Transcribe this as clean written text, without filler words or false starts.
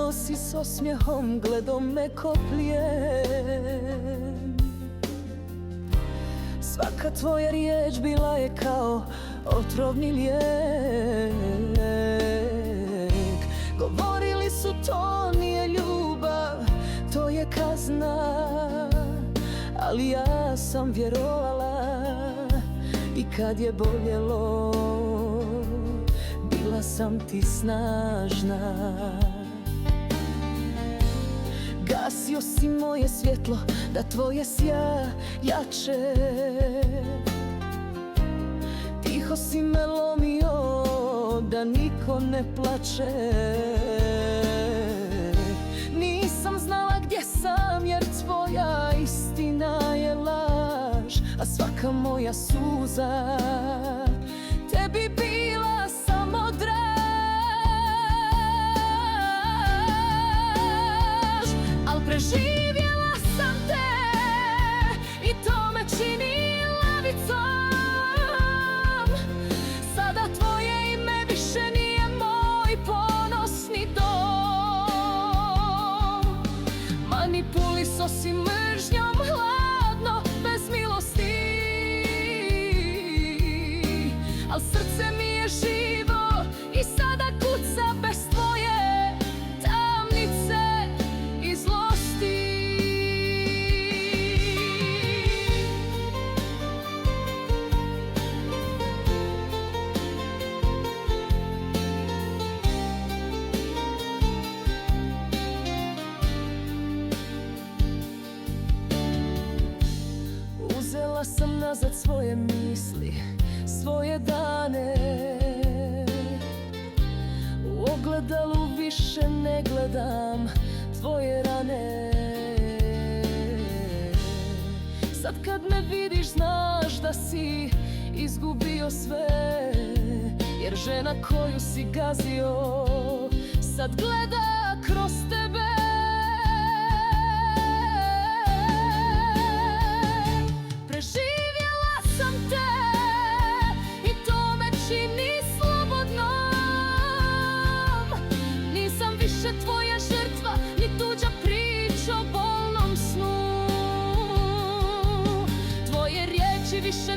Stajao si s osmijehom, gledao me kopljem. Svaka tvoja riječ bila je kao otrovni lijek. Govorili su to nije ljubav, to je kazna. Ali ja sam vjerovala i kad je boljelo, bila sam ti snažna. Gasio si moje svjetlo, da tvoje sja jače. Tiho si me lomio, da niko ne plače. Nisam znala gdje sam, jer tvoja istina je laž, a svaka moja suza tebi bila samo draž. Al preživjela sam te i to me čini lavicom. Sada tvoje ime više nije moj ponosni dom. Manipulisao si mržnjom hladno, bez milosti. Al srce mi je živo i sada kuca bez tvoje tamnice i zlosti. Uzela sam nazad svoje misli, svoje dane. U ogledalu više ne gledam tvoje rane. Sad kad me vidiš znaš da si izgubio sve, jer žena koju si gazio sad gleda kroz tebe. Preživjela sam te i to me čini slobodnom. Nisam više tvoja žrtva, ni tuđa priča o bolnom snu. Tvoje riječi više